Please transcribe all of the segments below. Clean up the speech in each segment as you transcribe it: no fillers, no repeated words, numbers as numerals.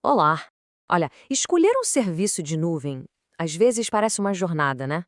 Olá! Olha, escolher um serviço de nuvem às vezes parece uma jornada, né?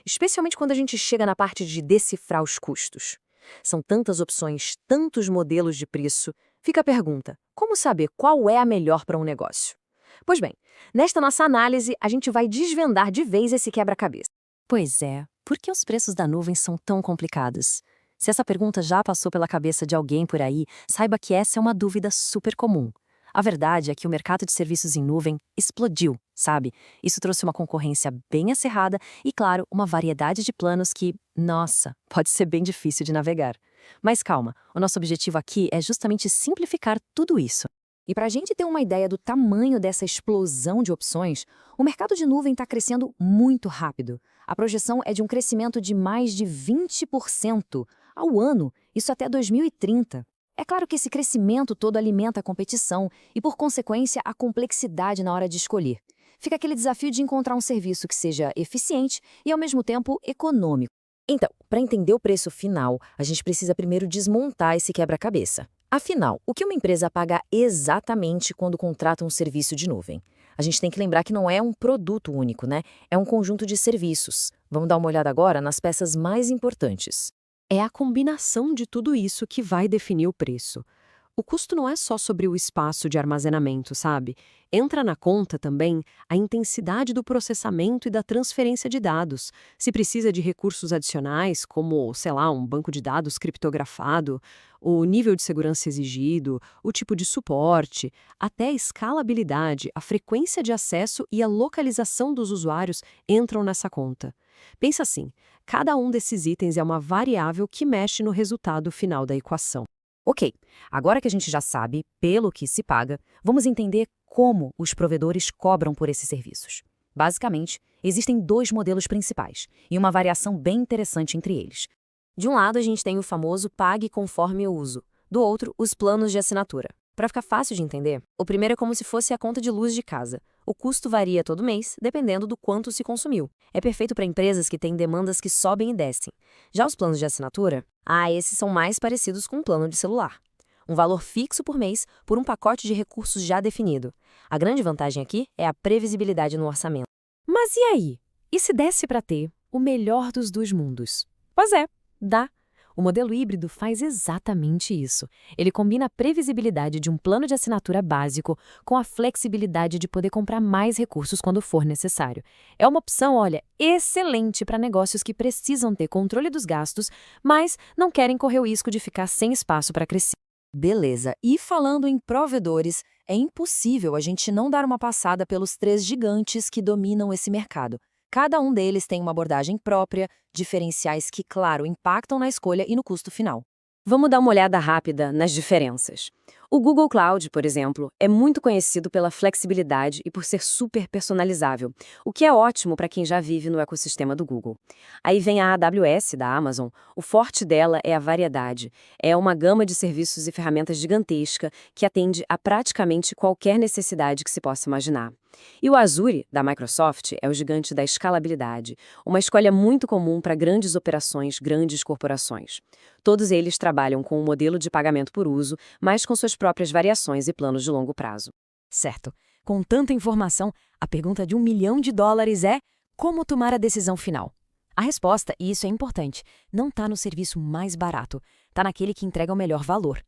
Especialmente quando a gente chega na parte de decifrar os custos. São tantas opções, tantos modelos de preço. Fica a pergunta: como saber qual é a melhor para um negócio? Pois bem, nesta nossa análise, a gente vai desvendar de vez esse quebra-cabeça. Pois é, por que os preços da nuvem são tão complicados? Se essa pergunta já passou pela cabeça de alguém por aí, saiba que essa é uma dúvida super comum. A verdade é que o mercado de serviços em nuvem explodiu, sabe? Isso trouxe uma concorrência bem acirrada e, claro, uma variedade de planos que, nossa, pode ser bem difícil de navegar. Mas calma, o nosso objetivo aqui é justamente simplificar tudo isso. E para a gente ter uma ideia do tamanho dessa explosão de opções, o mercado de nuvem está crescendo muito rápido. A projeção é de um crescimento de mais de 20% ao ano, isso até 2030. É claro que esse crescimento todo alimenta a competição e, por consequência, a complexidade na hora de escolher. Fica aquele desafio de encontrar um serviço que seja eficiente e, ao mesmo tempo, econômico. Então, para entender o preço final, a gente precisa primeiro desmontar esse quebra-cabeça. Afinal, o que uma empresa paga exatamente quando contrata um serviço de nuvem? A gente tem que lembrar que não é um produto único, né? É um conjunto de serviços. Vamos dar uma olhada agora nas peças mais importantes. É a combinação de tudo isso que vai definir o preço. O custo não é só sobre o espaço de armazenamento, sabe? Entra na conta também a intensidade do processamento e da transferência de dados. Se precisa de recursos adicionais, como, sei lá, um banco de dados criptografado, o nível de segurança exigido, o tipo de suporte, até a escalabilidade, a frequência de acesso e a localização dos usuários entram nessa conta. Pensa assim, cada um desses itens é uma variável que mexe no resultado final da equação. Ok, agora que a gente já sabe pelo que se paga, vamos entender como os provedores cobram por esses serviços. Basicamente, existem dois modelos principais e uma variação bem interessante entre eles. De um lado, a gente tem o famoso pague conforme o uso, do outro, os planos de assinatura. Para ficar fácil de entender, o primeiro é como se fosse a conta de luz de casa. O custo varia todo mês, dependendo do quanto se consumiu. É perfeito para empresas que têm demandas que sobem e descem. Já os planos de assinatura, esses são mais parecidos com um plano de celular. Um valor fixo por mês por um pacote de recursos já definido. A grande vantagem aqui é a previsibilidade no orçamento. Mas e aí? E se desse para ter o melhor dos dois mundos? Pois é, Dá. O modelo híbrido faz exatamente isso. Ele combina a previsibilidade de um plano de assinatura básico com a flexibilidade de poder comprar mais recursos quando for necessário. É uma opção, olha, excelente para negócios que precisam ter controle dos gastos, mas não querem correr o risco de ficar sem espaço para crescer. beleza. E falando em provedores, é impossível a gente não dar uma passada pelos três gigantes que dominam esse mercado. Cada um deles tem uma abordagem própria, diferenciais que, claro, impactam na escolha e no custo final. Vamos dar uma olhada rápida nas diferenças. O Google Cloud, por exemplo, é muito conhecido pela flexibilidade e por ser super personalizável, o que é ótimo para quem já vive no ecossistema do Google. Aí vem a AWS da Amazon. O forte dela é a variedade. É uma gama de serviços e ferramentas gigantesca que atende a praticamente qualquer necessidade que se possa imaginar. E o Azure, da Microsoft, é o gigante da escalabilidade, uma escolha muito comum para grandes operações, grandes corporações. Todos eles trabalham com um modelo de pagamento por uso, mas com suas próprias variações e planos de longo prazo. Certo. Com tanta informação, a pergunta de US$ 1 milhão é: como tomar a decisão final? A resposta, e isso é importante, não está no serviço mais barato, está naquele que entrega o melhor valor.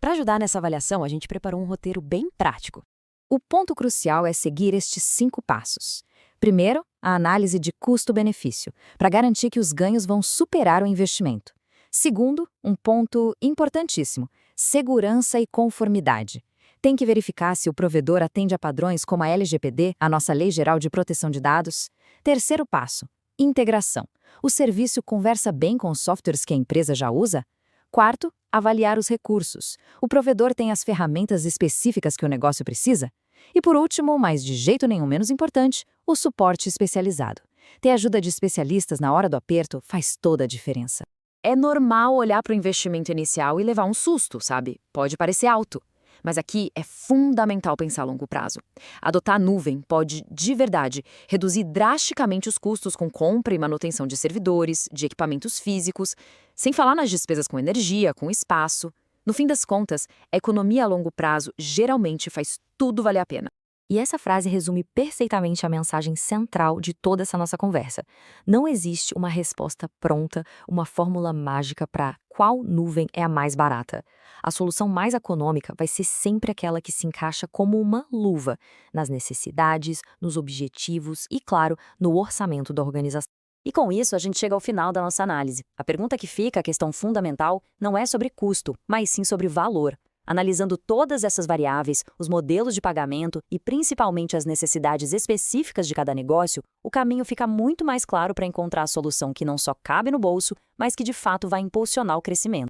Para ajudar nessa avaliação, a gente preparou um roteiro bem prático. O ponto crucial é seguir estes 5 passos. Primeiro, a análise de custo-benefício, para garantir que os ganhos vão superar o investimento. Segundo, um ponto importantíssimo, segurança e conformidade. Tem que verificar se o provedor atende a padrões como a LGPD, a nossa Lei Geral de Proteção de Dados. Terceiro passo, integração. O serviço conversa bem com os softwares que a empresa já usa? Quarto, avaliar os recursos. O provedor tem as ferramentas específicas que o negócio precisa? E por último, mas de jeito nenhum menos importante, o suporte especializado. Ter ajuda de especialistas na hora do aperto faz toda a diferença. É normal olhar para o investimento inicial e levar um susto, sabe? Pode parecer alto. Mas aqui é fundamental pensar a longo prazo. Adotar a nuvem pode, de verdade, reduzir drasticamente os custos com compra e manutenção de servidores, de equipamentos físicos, sem falar nas despesas com energia, com espaço. No fim das contas, a economia a longo prazo geralmente faz tudo valer a pena. E essa frase resume perfeitamente a mensagem central de toda essa nossa conversa. Não existe uma resposta pronta, uma fórmula mágica para qual nuvem é a mais barata. A solução mais econômica vai ser sempre aquela que se encaixa como uma luva nas necessidades, nos objetivos e, claro, no orçamento da organização. E com isso, a gente chega ao final da nossa análise. A pergunta que fica, a questão fundamental, não é sobre custo, mas sim sobre valor. Analisando todas essas variáveis, os modelos de pagamento e principalmente as necessidades específicas de cada negócio, o caminho fica muito mais claro para encontrar a solução que não só cabe no bolso, mas que de fato vai impulsionar o crescimento.